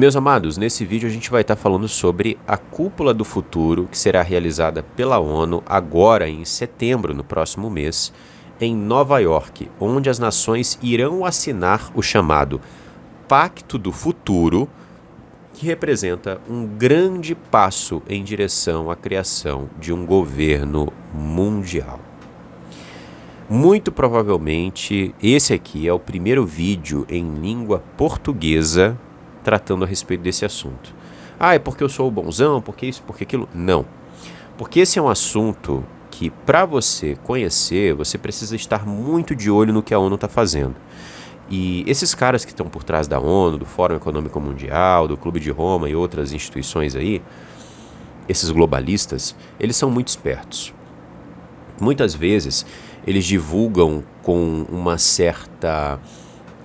Meus amados, nesse vídeo a gente vai estar falando sobre a Cúpula do Futuro, que será realizada pela ONU agora em setembro, no próximo mês, em Nova York, onde as nações irão assinar o chamado Pacto do Futuro, que representa um grande passo em direção à criação de um governo mundial. Muito provavelmente esse aqui é o primeiro vídeo em língua portuguesa tratando a respeito desse assunto. Ah, é porque eu sou o bonzão, porque isso, porque aquilo? Não. Porque esse é um assunto que, para você conhecer, você precisa estar muito de olho no que a ONU está fazendo. E esses caras que estão por trás da ONU, do Fórum Econômico Mundial, do Clube de Roma e outras instituições aí, esses globalistas, eles são muito espertos. Muitas vezes, eles divulgam com uma certa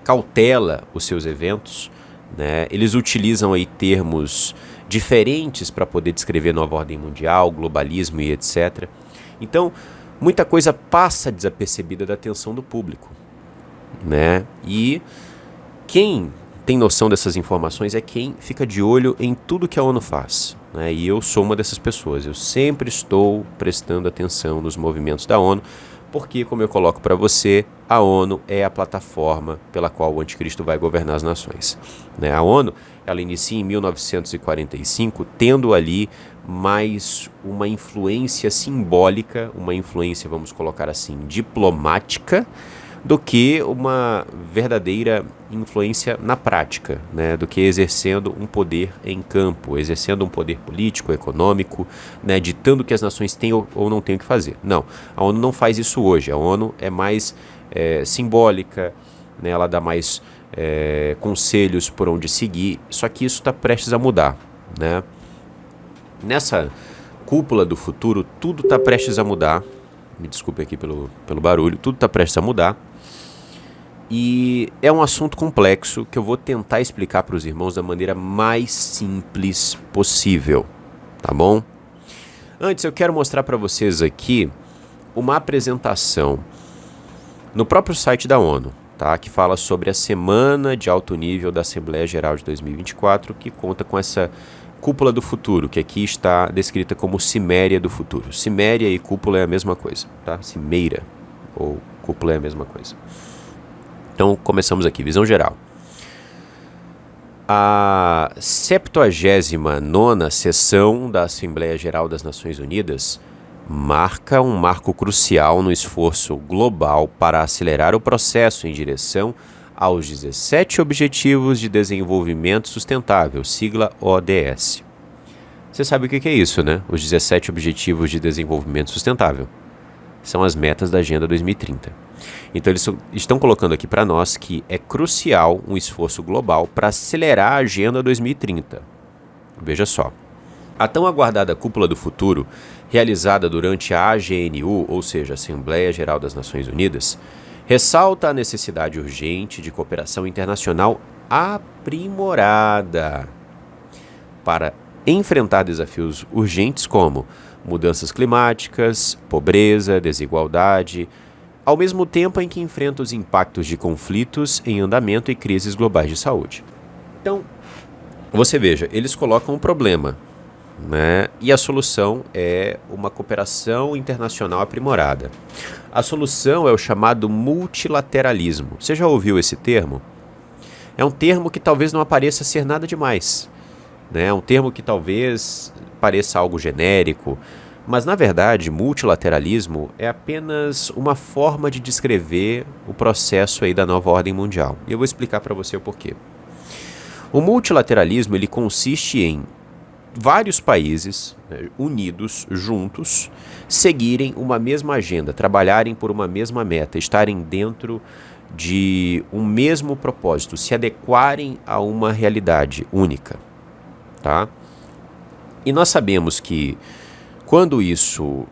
cautela os seus eventos, né? Eles utilizam aí termos diferentes para poder descrever nova ordem mundial, globalismo e etc. Então, muita coisa passa desapercebida da atenção do público, né? E quem tem noção dessas informações é quem fica de olho em tudo que a ONU faz, né? E eu sou uma dessas pessoas. Eu sempre estou prestando atenção nos movimentos da ONU, porque, como eu coloco para você, a ONU é a plataforma pela qual o anticristo vai governar as nações, né? A ONU, ela inicia em 1945, tendo ali mais uma influência simbólica, uma influência, vamos colocar assim, diplomática, do que uma verdadeira influência na prática, né? Do que exercendo um poder em campo, exercendo um poder político, econômico, né? Ditando o que as nações têm ou não têm o que fazer. Não, a ONU não faz isso hoje. A ONU é mais simbólica, né? Ela dá mais conselhos por onde seguir, só que isso está prestes a mudar, né? Nessa cúpula do futuro, tudo está prestes a mudar. Me desculpe aqui pelo barulho, tudo está prestes a mudar. E é um assunto complexo que eu vou tentar explicar para os irmãos da maneira mais simples possível, tá bom? Antes eu quero mostrar para vocês aqui uma apresentação no próprio site da ONU, tá? Que fala sobre a Semana de Alto Nível da Assembleia Geral de 2024, que conta com essa Cúpula do Futuro, que aqui está descrita como Ciméria do Futuro. Ciméria e cúpula é a mesma coisa, tá? Cimeira ou cúpula é a mesma coisa. Então, começamos aqui, visão geral. A 79ª sessão da Assembleia Geral das Nações Unidas marca um marco crucial no esforço global para acelerar o processo em direção aos 17 Objetivos de Desenvolvimento Sustentável, sigla ODS. Você sabe o que é isso, né? Os 17 Objetivos de Desenvolvimento Sustentável. São as metas da Agenda 2030. Então eles estão colocando aqui para nós que é crucial um esforço global para acelerar a Agenda 2030. Veja só. A tão aguardada Cúpula do Futuro, realizada durante a AGNU, ou seja, Assembleia Geral das Nações Unidas, ressalta a necessidade urgente de cooperação internacional aprimorada para enfrentar desafios urgentes como mudanças climáticas, pobreza, desigualdade, ao mesmo tempo em que enfrenta os impactos de conflitos em andamento e crises globais de saúde. Então, você veja, eles colocam um problema, né? E a solução é uma cooperação internacional aprimorada. A solução é o chamado multilateralismo. Você já ouviu esse termo? É um termo que talvez não pareça ser nada demais, né? É um termo que talvez pareça algo genérico, mas na verdade multilateralismo é apenas uma forma de descrever o processo aí da nova ordem mundial. E eu vou explicar para você o porquê. O multilateralismo ele consiste em vários países, né, unidos, juntos, seguirem uma mesma agenda, trabalharem por uma mesma meta, estarem dentro de um mesmo propósito, se adequarem a uma realidade única, tá? E nós sabemos que quando isso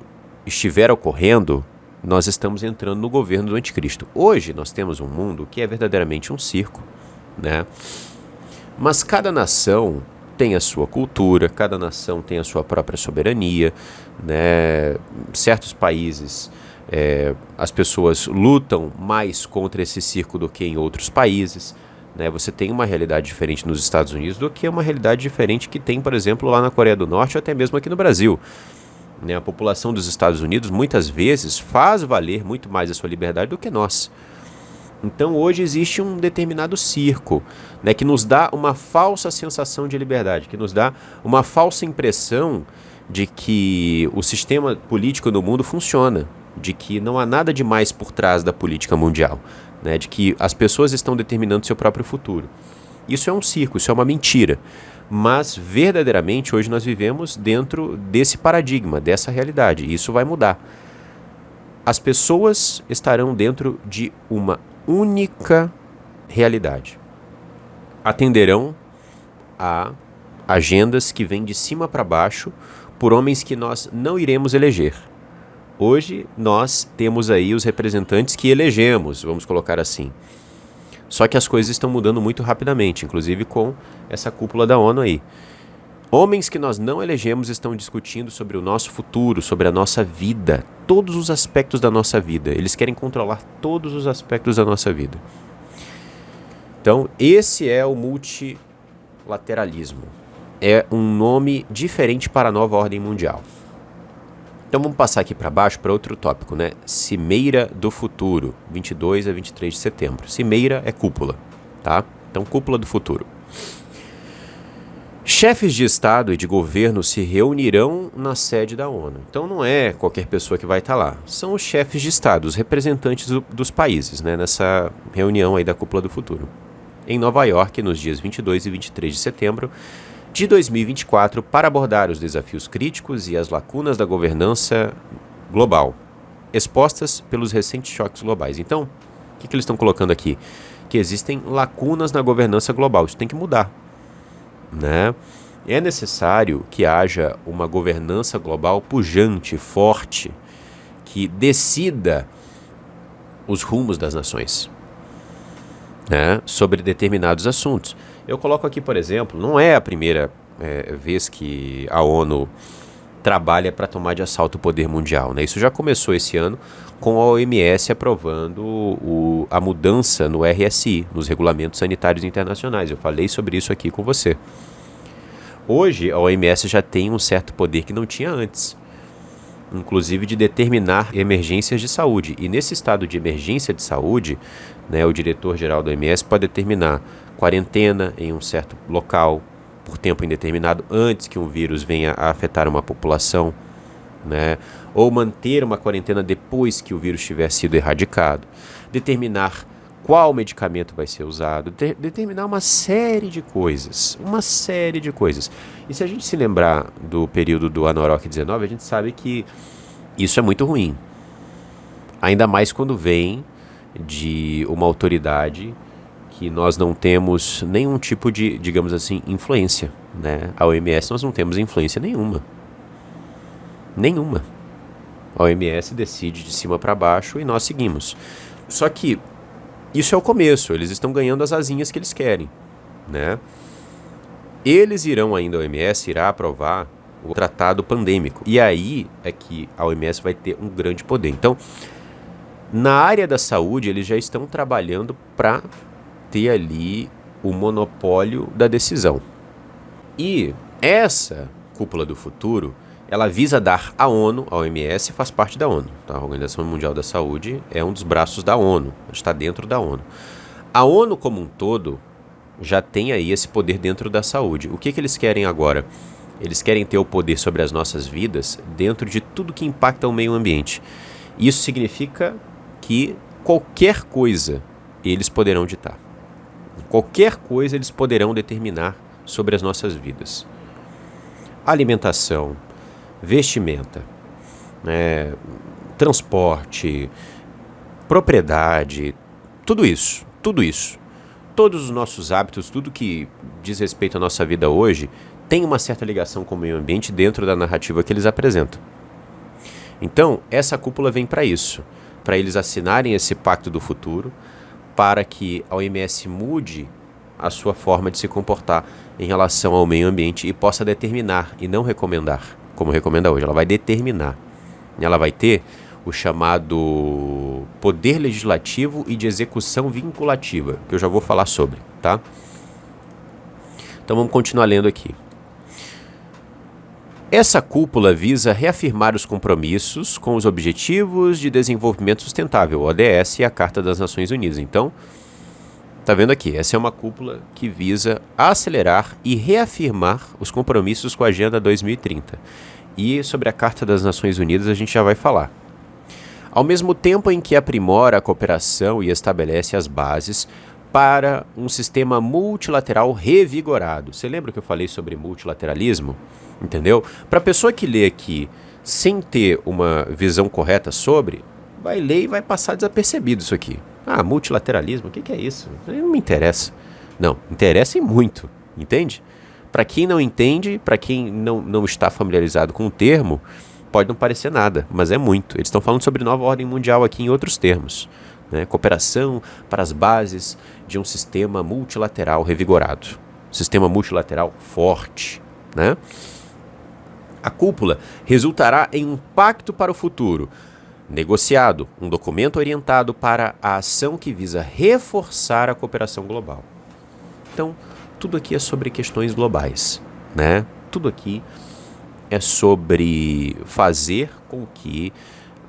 estiver ocorrendo, nós estamos entrando no governo do anticristo. Hoje nós temos um mundo que é verdadeiramente um circo, né? Mas cada nação tem a sua cultura, cada nação tem a sua própria soberania, né? Certos países, as pessoas lutam mais contra esse circo do que em outros países, né? Você tem uma realidade diferente nos Estados Unidos do que uma realidade diferente que tem, por exemplo, lá na Coreia do Norte ou até mesmo aqui no Brasil. Né? A população dos Estados Unidos muitas vezes faz valer muito mais a sua liberdade do que nós. Então hoje existe um determinado circo, né, que nos dá uma falsa sensação de liberdade, que nos dá uma falsa impressão de que o sistema político no mundo funciona, de que não há nada demais por trás da política mundial, né, de que as pessoas estão determinando seu próprio futuro. Isso é um circo, isso é uma mentira. Mas verdadeiramente hoje nós vivemos dentro desse paradigma, dessa realidade, e isso vai mudar. As pessoas estarão dentro de uma única realidade. Atenderão a agendas que vêm de cima para baixo por homens que nós não iremos eleger. Hoje nós temos aí os representantes que elegemos, vamos colocar assim. Só que as coisas estão mudando muito rapidamente, inclusive com essa cúpula da ONU aí. Homens que nós não elegemos estão discutindo sobre o nosso futuro, sobre a nossa vida, todos os aspectos da nossa vida. Eles querem controlar todos os aspectos da nossa vida. Então, esse é o multilateralismo. É um nome diferente para a nova ordem mundial. Então, vamos passar aqui para baixo para outro tópico, né? Cimeira do futuro, 22 a 23 de setembro. Cimeira é cúpula, tá? Então, cúpula do futuro. Chefes de Estado e de governo se reunirão na sede da ONU. Então não é qualquer pessoa que vai estar lá. São os chefes de Estado, os representantes dos países, né, nessa reunião aí da Cúpula do Futuro. Em Nova York, nos dias 22 e 23 de setembro de 2024, para abordar os desafios críticos e as lacunas da governança global, expostas pelos recentes choques globais. Então, o que eles estão colocando aqui? Que existem lacunas na governança global. Isso tem que mudar. Né? É necessário que haja uma governança global pujante, forte, que decida os rumos das nações, né, sobre determinados assuntos. Eu coloco aqui, por exemplo, não é a primeira vez que a ONU trabalha para tomar de assalto o poder mundial. Né? Isso já começou esse ano com a OMS aprovando a mudança no RSI, nos Regulamentos Sanitários Internacionais. Eu falei sobre isso aqui com você. Hoje, a OMS já tem um certo poder que não tinha antes, inclusive de determinar emergências de saúde. E nesse estado de emergência de saúde, né, o diretor-geral da OMS pode determinar quarentena em um certo local por tempo indeterminado antes que um vírus venha a afetar uma população, né, ou manter uma quarentena depois que o vírus tiver sido erradicado, determinar qual medicamento vai ser usado, determinar uma série de coisas, E se a gente se lembrar do período do Anorok 19, a gente sabe que isso é muito ruim. Ainda mais quando vem de uma autoridade que nós não temos nenhum tipo de, digamos assim, influência, né? A OMS nós não temos influência nenhuma. A OMS decide de cima para baixo e nós seguimos. Só que isso é o começo, eles estão ganhando as asinhas que eles querem, né? Eles irão ainda, a OMS irá aprovar o tratado pandêmico. E aí é que a OMS vai ter um grande poder. Então, na área da saúde, eles já estão trabalhando para ter ali o monopólio da decisão. E essa cúpula do futuro, ela visa dar à ONU, a OMS faz parte da ONU, tá? A Organização Mundial da Saúde é um dos braços da ONU, está dentro da ONU. A ONU como um todo já tem aí esse poder dentro da saúde. O que eles querem agora? Eles querem ter o poder sobre as nossas vidas dentro de tudo que impacta o meio ambiente. Isso significa que qualquer coisa eles poderão ditar. Qualquer coisa eles poderão determinar sobre as nossas vidas. Alimentação, vestimenta, transporte, propriedade, tudo isso. Todos os nossos hábitos, tudo que diz respeito à nossa vida hoje, tem uma certa ligação com o meio ambiente dentro da narrativa que eles apresentam. Então, essa cúpula vem para isso, para eles assinarem esse pacto do futuro, para que a OMS mude a sua forma de se comportar em relação ao meio ambiente e possa determinar e não recomendar, como recomenda hoje. Ela vai determinar. Ela vai ter o chamado poder legislativo e de execução vinculativa, que eu já vou falar sobre, tá? Então vamos continuar lendo aqui. Essa cúpula visa reafirmar os compromissos com os Objetivos de Desenvolvimento Sustentável, ODS, e a Carta das Nações Unidas. Então, tá vendo aqui, essa é uma cúpula que visa acelerar e reafirmar os compromissos com a Agenda 2030. E sobre a Carta das Nações Unidas a gente já vai falar. Ao mesmo tempo em que aprimora a cooperação e estabelece as bases para um sistema multilateral revigorado. Você lembra que eu falei sobre multilateralismo? Entendeu? Para a pessoa que lê aqui sem ter uma visão correta sobre, vai ler e vai passar desapercebido isso aqui. Ah, multilateralismo, o que é isso? Não me interessa. Não, interessa e muito, entende? Para quem não entende, para quem não está familiarizado com o termo, pode não parecer nada, mas é muito. Eles estão falando sobre nova ordem mundial aqui em outros termos. Né? Cooperação para as bases de um sistema multilateral revigorado. Sistema multilateral forte. Né? A cúpula resultará em um pacto para o futuro, negociado, um documento orientado para a ação que visa reforçar a cooperação global. Então, tudo aqui é sobre questões globais, né? Tudo aqui é sobre fazer com que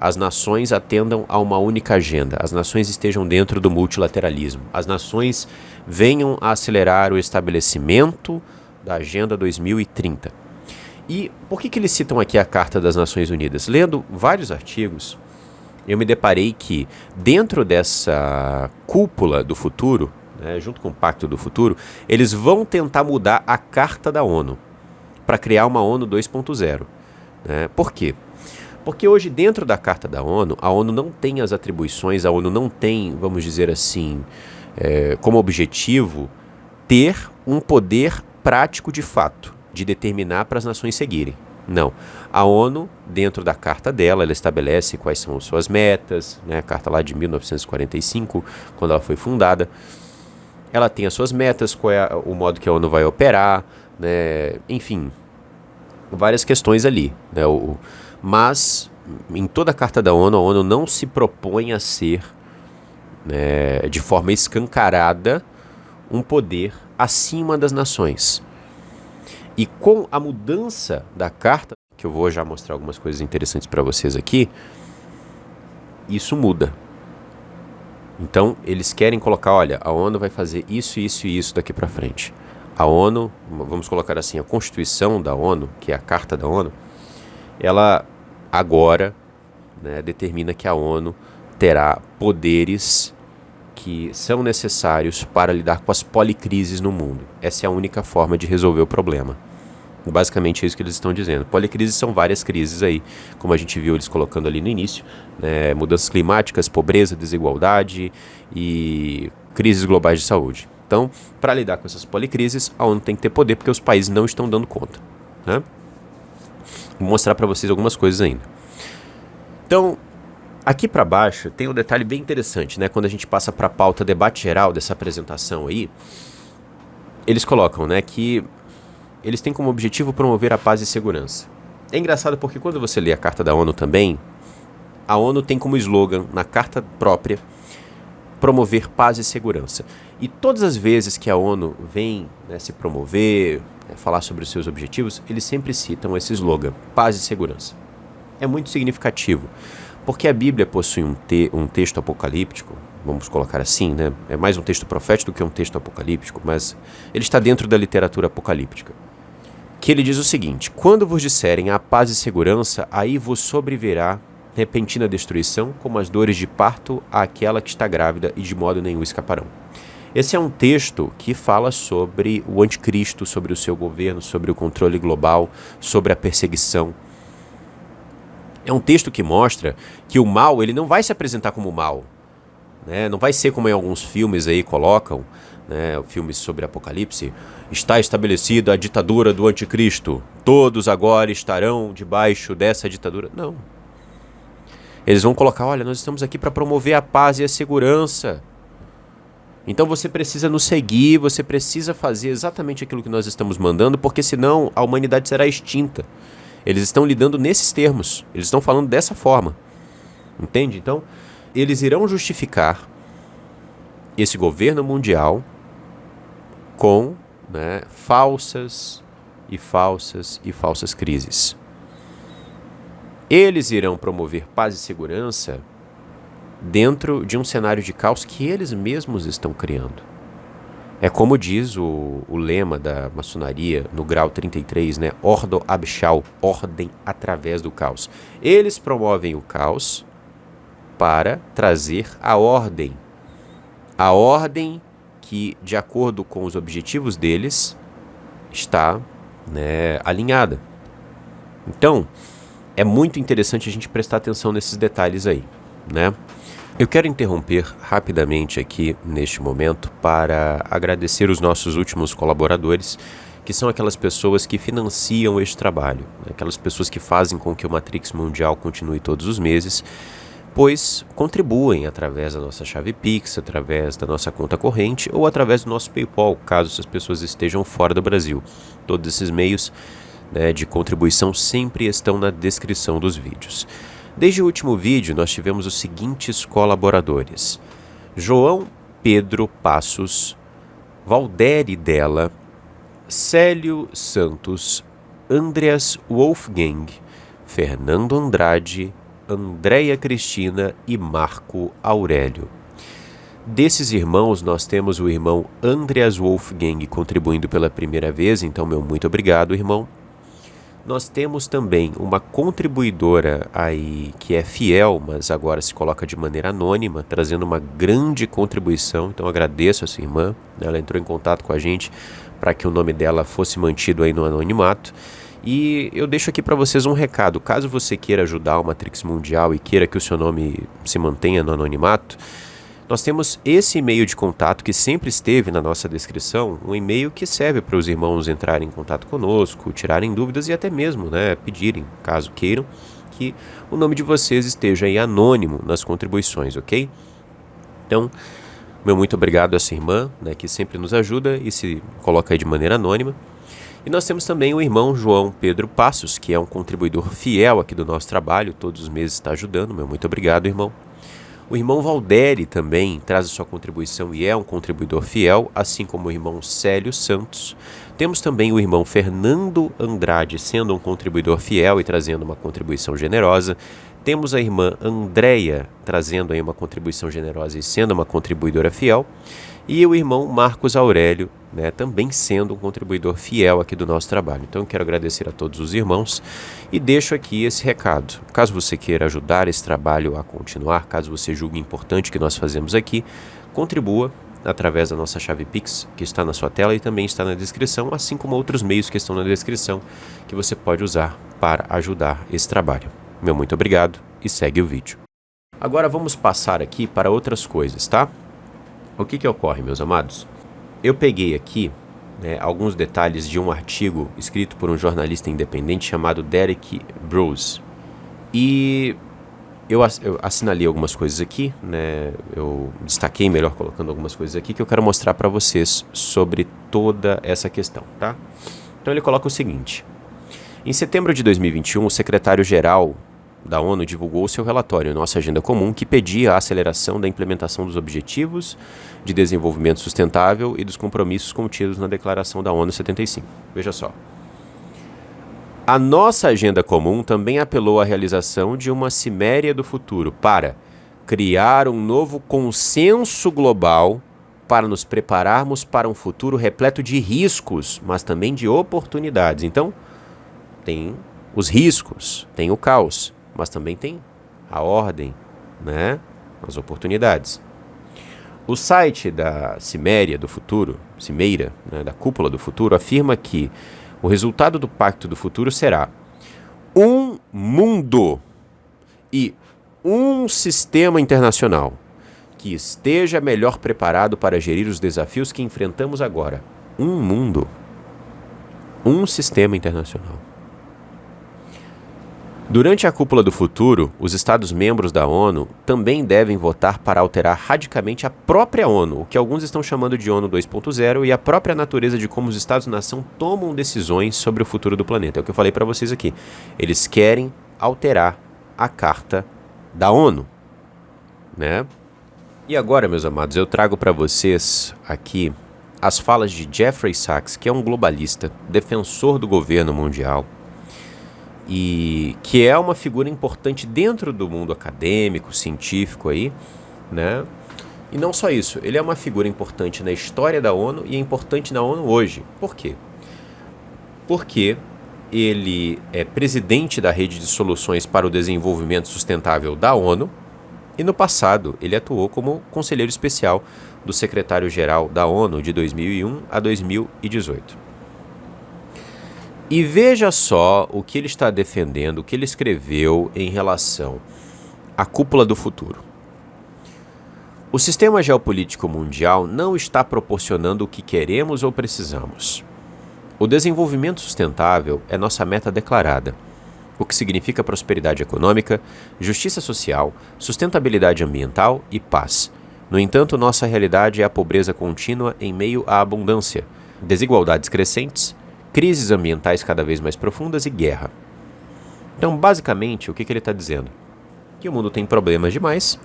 as nações atendam a uma única agenda, as nações estejam dentro do multilateralismo, as nações venham a acelerar o estabelecimento da Agenda 2030. E por que eles citam aqui a Carta das Nações Unidas? Lendo vários artigos, eu me deparei que dentro dessa cúpula do futuro, né, junto com o Pacto do Futuro, eles vão tentar mudar a Carta da ONU para criar uma ONU 2.0. Né? Por quê? Porque hoje dentro da Carta da ONU, a ONU não tem as atribuições, a ONU não tem, vamos dizer assim, como objetivo ter um poder prático de fato, de determinar para as nações seguirem. Não. A ONU, dentro da carta dela, ela estabelece quais são as suas metas, né? A carta lá de 1945, quando ela foi fundada. Ela tem as suas metas, qual é o modo que a ONU vai operar, né? Enfim, várias questões ali. Né? Mas, em toda a carta da ONU, a ONU não se propõe a ser, né, de forma escancarada, um poder acima das nações. E com a mudança da carta, que eu vou já mostrar algumas coisas interessantes para vocês aqui, isso muda. Então, eles querem colocar, olha, a ONU vai fazer isso, isso e isso daqui para frente. A ONU, vamos colocar assim, a Constituição da ONU, que é a Carta da ONU, ela agora, né, determina que a ONU terá poderes que são necessários para lidar com as policrises no mundo. Essa é a única forma de resolver o problema. Basicamente é isso que eles estão dizendo. Policrises são várias crises aí, como a gente viu eles colocando ali no início, né? Mudanças climáticas, pobreza, desigualdade e crises globais de saúde. Então, para lidar com essas policrises, a ONU tem que ter poder, porque os países não estão dando conta. Né? Vou mostrar para vocês algumas coisas ainda. Então, aqui para baixo tem um detalhe bem interessante, né? Quando a gente passa para a pauta debate geral dessa apresentação aí, eles colocam, né, que eles têm como objetivo promover a paz e segurança. É engraçado porque quando você lê a Carta da ONU também, a ONU tem como slogan, na carta própria, promover paz e segurança. E todas as vezes que a ONU vem, né, se promover, falar sobre os seus objetivos, eles sempre citam esse slogan, paz e segurança. É muito significativo. Porque a Bíblia possui um texto apocalíptico, vamos colocar assim, né? É mais um texto profético do que um texto apocalíptico, mas ele está dentro da literatura apocalíptica. Que ele diz o seguinte: quando vos disserem a paz e segurança, aí vos sobrevirá repentina destruição, como as dores de parto àquela que está grávida, e de modo nenhum escaparão. Esse é um texto que fala sobre o anticristo, sobre o seu governo, sobre o controle global, sobre a perseguição. É um texto que mostra que o mal, ele não vai se apresentar como mal, né? Não vai ser como em alguns filmes aí colocam, né? Filmes sobre Apocalipse, está estabelecida a ditadura do anticristo, todos agora estarão debaixo dessa ditadura. Não. Eles vão colocar, olha, nós estamos aqui para promover a paz e a segurança. Então você precisa nos seguir, você precisa fazer exatamente aquilo que nós estamos mandando, porque senão a humanidade será extinta. Eles estão lidando nesses termos, eles estão falando dessa forma. Entende? Então, eles irão justificar esse governo mundial com, né, falsas crises. Eles irão promover paz e segurança dentro de um cenário de caos que eles mesmos estão criando. É como diz o lema da maçonaria no grau 33, né? Ordo ab chao, ordem através do caos. Eles promovem o caos para trazer a ordem. A ordem que, de acordo com os objetivos deles, está, né, alinhada. Então, é muito interessante a gente prestar atenção nesses detalhes aí, né? Eu quero interromper rapidamente aqui neste momento para agradecer os nossos últimos colaboradores, que são aquelas pessoas que financiam este trabalho, né? Aquelas pessoas que fazem com que o Matrix Mundial continue todos os meses, pois contribuem através da nossa chave Pix, através da nossa conta corrente ou através do nosso PayPal, caso essas pessoas estejam fora do Brasil. Todos esses meios, né, de contribuição sempre estão na descrição dos vídeos. Desde o último vídeo, nós tivemos os seguintes colaboradores: João Pedro Passos, Valderi Della, Célio Santos, Andreas Wolfgang, Fernando Andrade, Andréia Cristina e Marco Aurélio. Desses irmãos, nós temos o irmão Andreas Wolfgang contribuindo pela primeira vez, então meu muito obrigado, irmão. Nós temos também uma contribuidora aí que é fiel, mas agora se coloca de maneira anônima, trazendo uma grande contribuição. Então agradeço a essa irmã, ela entrou em contato com a gente para que o nome dela fosse mantido aí no anonimato. E eu deixo aqui para vocês um recado: caso você queira ajudar o Matrix Mundial e queira que o seu nome se mantenha no anonimato, nós temos esse e-mail de contato que sempre esteve na nossa descrição, um e-mail que serve para os irmãos entrarem em contato conosco, tirarem dúvidas e até mesmo, né, pedirem, caso queiram, que o nome de vocês esteja aí anônimo nas contribuições, ok? Então, meu muito obrigado a essa irmã, né, que sempre nos ajuda e se coloca aí de maneira anônima. E nós temos também o irmão João Pedro Passos, que é um contribuidor fiel aqui do nosso trabalho, todos os meses está ajudando, meu muito obrigado, irmão. O irmão Valderi também traz a sua contribuição e é um contribuidor fiel, assim como o irmão Célio Santos. Temos também o irmão Fernando Andrade sendo um contribuidor fiel e trazendo uma contribuição generosa. Temos a irmã Andréia trazendo aí uma contribuição generosa e sendo uma contribuidora fiel. E o irmão Marcos Aurélio, né, também sendo um contribuidor fiel aqui do nosso trabalho. Então eu quero agradecer a todos os irmãos e deixo aqui esse recado. Caso você queira ajudar esse trabalho a continuar, caso você julgue importante o que nós fazemos aqui, contribua através da nossa chave Pix, que está na sua tela e também está na descrição, assim como outros meios que estão na descrição que você pode usar para ajudar esse trabalho. Meu muito obrigado e segue o vídeo. Agora vamos passar aqui para outras coisas, tá? O que ocorre, meus amados? Eu peguei aqui, né, alguns detalhes de um artigo escrito por um jornalista independente chamado Derek Bruce. E eu assinalei algumas coisas aqui, né, eu destaquei melhor colocando algumas coisas aqui que eu quero mostrar para vocês sobre toda essa questão, tá? Então ele coloca o seguinte: em setembro de 2021, o secretário-geral da ONU divulgou seu relatório, Nossa Agenda Comum, que pedia a aceleração da implementação dos Objetivos de Desenvolvimento Sustentável e dos compromissos contidos na Declaração da ONU 75. Veja só. A nossa Agenda Comum também apelou à realização de uma ciméria do futuro para criar um novo consenso global para nos prepararmos para um futuro repleto de riscos, mas também de oportunidades. Então, tem os riscos, tem o caos, mas também tem a ordem, né? As oportunidades. O site da Cimeira do Futuro, Cimeira, né, da Cúpula do Futuro, afirma que o resultado do Pacto do Futuro será um mundo e um sistema internacional que esteja melhor preparado para gerir os desafios que enfrentamos agora. Um mundo, um sistema internacional. Durante a Cúpula do Futuro, os Estados-membros da ONU também devem votar para alterar radicalmente a própria ONU, o que alguns estão chamando de ONU 2.0, e a própria natureza de como os Estados-nação tomam decisões sobre o futuro do planeta. É o que eu falei para vocês aqui. Eles querem alterar a Carta da ONU, né? E agora, meus amados, eu trago para vocês aqui as falas de Jeffrey Sachs, que é um globalista, defensor do governo mundial, e que é uma figura importante dentro do mundo acadêmico, científico aí, né? E não só isso, ele é uma figura importante na história da ONU e é importante na ONU hoje. Por quê? Porque ele é presidente da Rede de Soluções para o Desenvolvimento Sustentável da ONU e no passado ele atuou como conselheiro especial do secretário-geral da ONU de 2001 a 2018. E veja só o que ele está defendendo, o que ele escreveu em relação à cúpula do futuro. O sistema geopolítico mundial não está proporcionando o que queremos ou precisamos. O desenvolvimento sustentável é nossa meta declarada, o que significa prosperidade econômica, justiça social, sustentabilidade ambiental e paz. No entanto, nossa realidade é a pobreza contínua em meio à abundância, desigualdades crescentes, crises ambientais cada vez mais profundas e guerra. Então, basicamente, o que ele está dizendo? Que o mundo tem problemas demais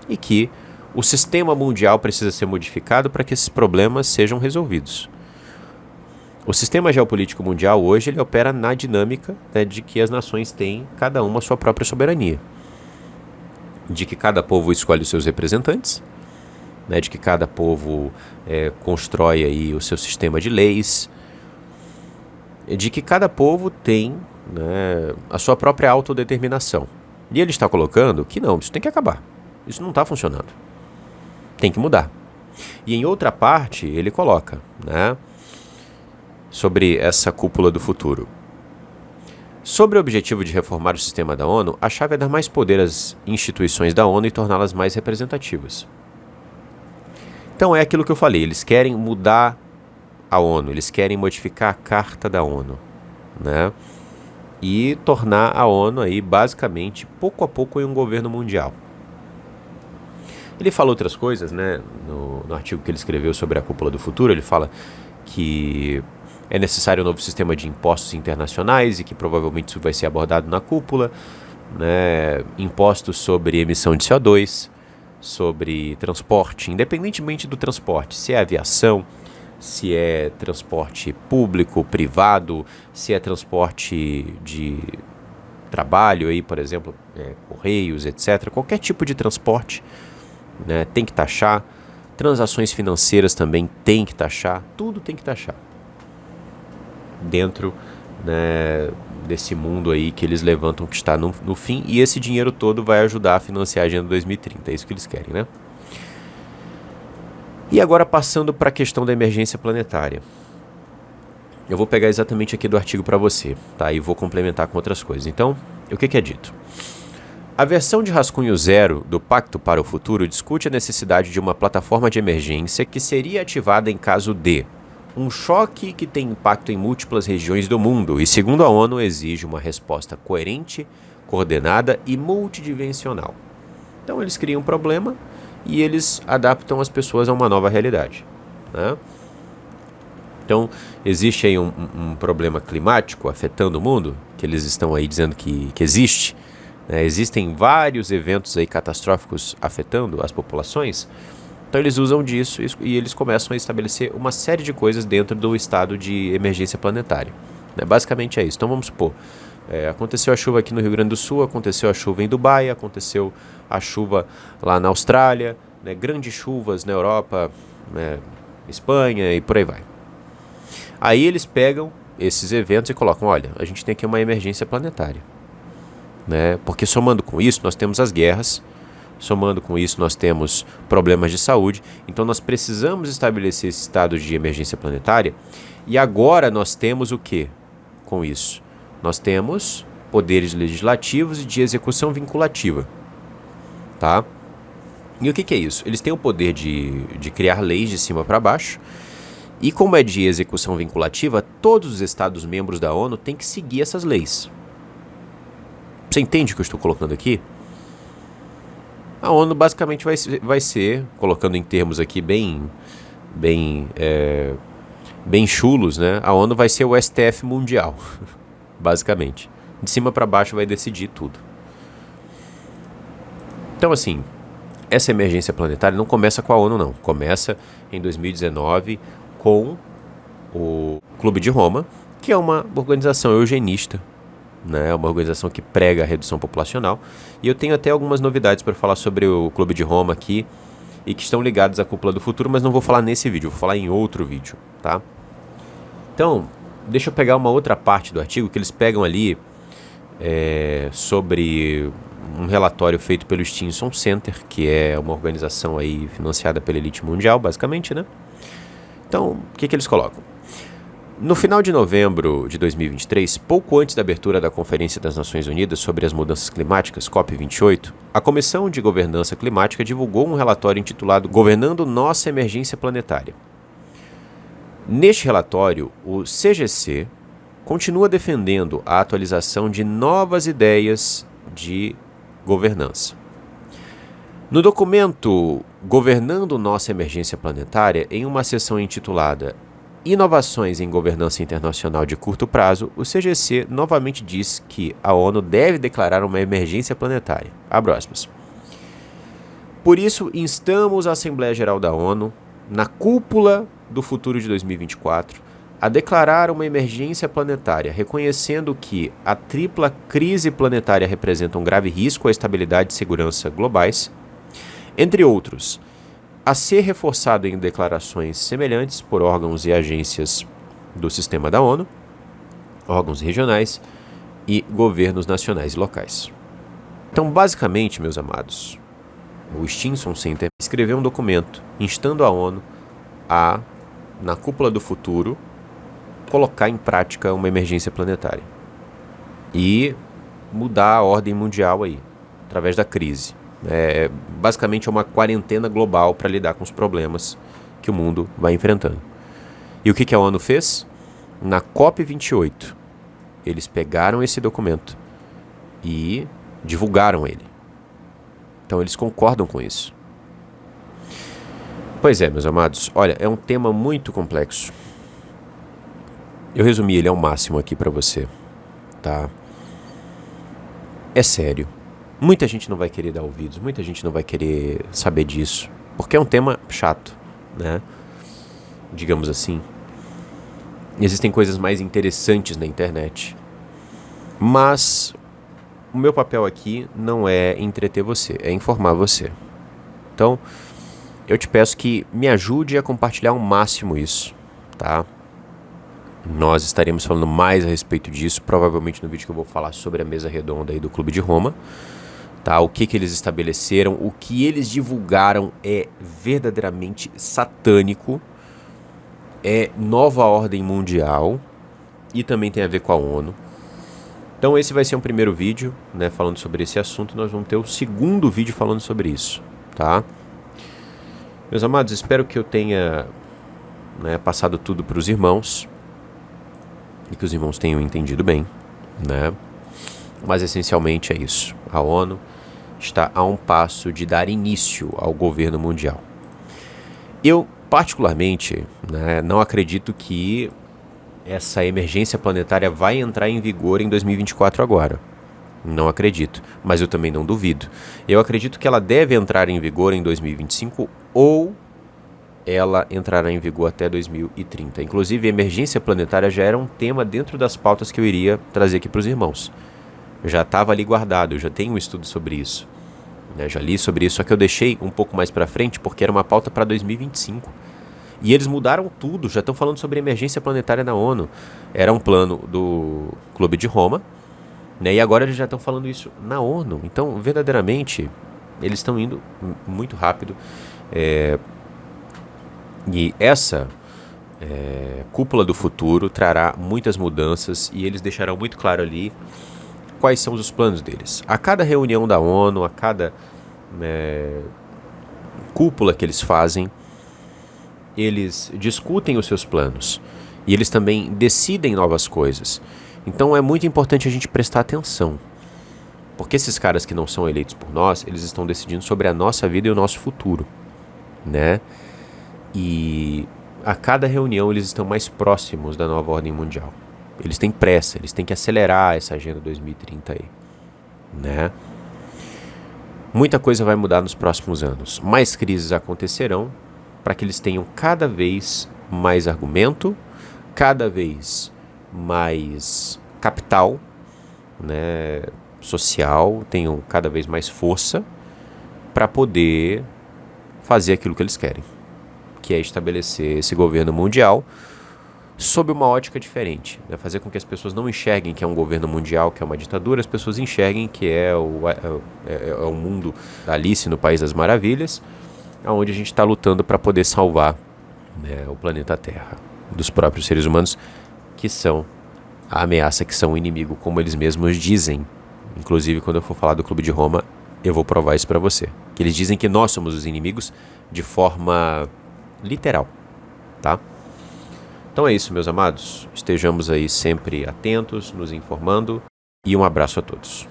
e que o sistema mundial precisa ser modificado para que esses problemas sejam resolvidos. O sistema geopolítico mundial hoje ele opera na dinâmica, né, de que as nações têm cada uma a sua própria soberania, de que cada povo escolhe os seus representantes, né, de que cada povo constrói aí o seu sistema de leis, de que cada povo tem, né, a sua própria autodeterminação. E ele está colocando que não, isso tem que acabar, isso não está funcionando, tem que mudar. E em outra parte ele coloca, né, sobre essa cúpula do futuro. Sobre o objetivo de reformar o sistema da ONU, a chave é dar mais poder às instituições da ONU e torná-las mais representativas. Então é aquilo que eu falei, eles querem mudar a ONU, eles querem modificar a carta da ONU, né? E tornar a ONU aí basicamente, pouco a pouco, em um governo mundial. Ele fala outras coisas, né? No artigo que ele escreveu sobre a cúpula do futuro, ele fala que é necessário um novo sistema de impostos internacionais e que provavelmente isso vai ser abordado na cúpula, né? Impostos sobre emissão de CO2, sobre transporte, independentemente do transporte, se é aviação, se é transporte público, privado, se é transporte de trabalho, aí, por exemplo, correios, etc. Qualquer tipo de transporte, né, tem que taxar. Transações financeiras também tem que taxar. Tudo tem que taxar. Dentro, né, desse mundo aí que eles levantam que está no fim. E esse dinheiro todo vai ajudar a financiar a Agenda 2030. É isso que eles querem, né? E agora passando para a questão da emergência planetária. Eu vou pegar exatamente aqui do artigo para você, tá? E vou complementar com outras coisas. Então, o que é dito? A versão de rascunho 0 do Pacto para o Futuro discute a necessidade de uma plataforma de emergência que seria ativada em caso de um choque que tem impacto em múltiplas regiões do mundo e, segundo a ONU, exige uma resposta coerente, coordenada e multidimensional. Então, eles criam um problema e eles adaptam as pessoas a uma nova realidade, né? Então, existe aí um problema climático afetando o mundo, que eles estão aí dizendo que existe, né? Existem vários eventos aí catastróficos afetando as populações. Então, eles usam disso e eles começam a estabelecer uma série de coisas dentro do estado de emergência planetária, né? Basicamente é isso. Então, vamos supor, aconteceu a chuva aqui no Rio Grande do Sul, aconteceu a chuva em Dubai, aconteceu a chuva lá na Austrália, né, grandes chuvas na Europa, né, Espanha e por aí vai. Aí eles pegam esses eventos e colocam, olha, a gente tem aqui uma emergência planetária, né? Porque somando com isso nós temos as guerras, somando com isso nós temos problemas de saúde, então nós precisamos estabelecer esse estado de emergência planetária. E agora nós temos o que com isso? Nós temos poderes legislativos e de execução vinculativa, tá? E o que é isso? Eles têm o poder de criar leis de cima para baixo, e como é de execução vinculativa, todos os Estados-membros da ONU têm que seguir essas leis. Você entende o que eu estou colocando aqui? A ONU basicamente vai ser, colocando em termos aqui bem chulos, né? A ONU vai ser o STF mundial, basicamente. De cima para baixo vai decidir tudo. Então, assim, essa emergência planetária não começa com a ONU, não. Começa em 2019 com o Clube de Roma, que é uma organização eugenista, né? Uma organização que prega a redução populacional. E eu tenho até algumas novidades para falar sobre o Clube de Roma aqui e que estão ligados à Cúpula do Futuro, mas não vou falar nesse vídeo, vou falar em outro vídeo, tá? Então, deixa eu pegar uma outra parte do artigo que eles pegam ali sobre um relatório feito pelo Stimson Center, que é uma organização aí financiada pela elite mundial, basicamente, né? Então, o que eles colocam? No final de novembro de 2023, pouco antes da abertura da Conferência das Nações Unidas sobre as Mudanças Climáticas, COP28, a Comissão de Governança Climática divulgou um relatório intitulado Governando Nossa Emergência Planetária. Neste relatório, o CGC continua defendendo a atualização de novas ideias de governança. No documento Governando Nossa Emergência Planetária, em uma seção intitulada Inovações em Governança Internacional de Curto Prazo, o CGC novamente diz que a ONU deve declarar uma emergência planetária. Abro aspas. Por isso, instamos a Assembleia Geral da ONU, na cúpula do futuro de 2024, a declarar uma emergência planetária, reconhecendo que a tripla crise planetária representa um grave risco à estabilidade e segurança globais, entre outros, a ser reforçado em declarações semelhantes por órgãos e agências do sistema da ONU, órgãos regionais e governos nacionais e locais. Então, basicamente, meus amados, o Stimson Center escreveu um documento instando a ONU a, na cúpula do futuro, colocar em prática uma emergência planetária e mudar a ordem mundial aí, através da crise. Basicamente é uma quarentena global para lidar com os problemas que o mundo vai enfrentando. E o que a ONU fez? Na COP28, eles pegaram esse documento e divulgaram ele. Então eles concordam com isso. Pois é, meus amados, olha, é um tema muito complexo. Eu resumi ele ao máximo aqui para você, tá? É sério. Muita gente não vai querer dar ouvidos, muita gente não vai querer saber disso, porque é um tema chato, né? Digamos assim. Existem coisas mais interessantes na internet. Mas o meu papel aqui não é entreter você, é informar você. Então, eu te peço que me ajude a compartilhar ao máximo isso, tá? Nós estaremos falando mais a respeito disso, provavelmente no vídeo que eu vou falar sobre a mesa redonda aí do Clube de Roma. Tá, o que eles estabeleceram, o que eles divulgaram é verdadeiramente satânico, é nova ordem mundial e também tem a ver com a ONU. Então esse vai ser um primeiro vídeo, né, falando sobre esse assunto. Nós vamos ter o segundo vídeo falando sobre isso, tá? Meus amados, espero que eu tenha, né, passado tudo para os irmãos e que os irmãos tenham entendido bem, né? Mas essencialmente é isso. A ONU está a um passo de dar início ao governo mundial. Eu, particularmente, né, não acredito que essa emergência planetária vai entrar em vigor em 2024 agora. Não acredito, mas eu também não duvido. Eu acredito que ela deve entrar em vigor em 2025 ou ela entrará em vigor até 2030. Inclusive, a emergência planetária já era um tema dentro das pautas que eu iria trazer aqui para os irmãos. Já estava ali guardado, eu já tenho um estudo sobre isso, né? Já li sobre isso, só que eu deixei um pouco mais para frente porque era uma pauta para 2025. E eles mudaram tudo, já estão falando sobre emergência planetária na ONU. Era um plano do Clube de Roma, né? E agora eles já estão falando isso na ONU. Então, verdadeiramente, eles estão indo muito rápido. E essa cúpula do futuro trará muitas mudanças e eles deixarão muito claro ali quais são os planos deles. A cada reunião da ONU, a cada cúpula que eles fazem, eles discutem os seus planos e eles também decidem novas coisas. Então é muito importante a gente prestar atenção, porque esses caras que não são eleitos por nós, eles estão decidindo sobre a nossa vida e o nosso futuro, né? E a cada reunião eles estão mais próximos da nova ordem mundial. Eles têm pressa, eles têm que acelerar essa agenda 2030 aí, né? Muita coisa vai mudar nos próximos anos. Mais crises acontecerão para que eles tenham cada vez mais argumento, cada vez mais capital, né, social, tenham cada vez mais força para poder fazer aquilo que eles querem, que é estabelecer esse governo mundial sob uma ótica diferente, né? Fazer com que as pessoas não enxerguem que é um governo mundial, que é uma ditadura, as pessoas enxerguem que é o mundo da Alice no País das Maravilhas, onde a gente está lutando para poder salvar, né, o planeta Terra dos próprios seres humanos, que são a ameaça, que são o inimigo, como eles mesmos dizem. Inclusive, quando eu for falar do Clube de Roma, eu vou provar isso para você. Que eles dizem que nós somos os inimigos de forma literal, tá? Então é isso, meus amados. Estejamos aí sempre atentos, nos informando, e um abraço a todos.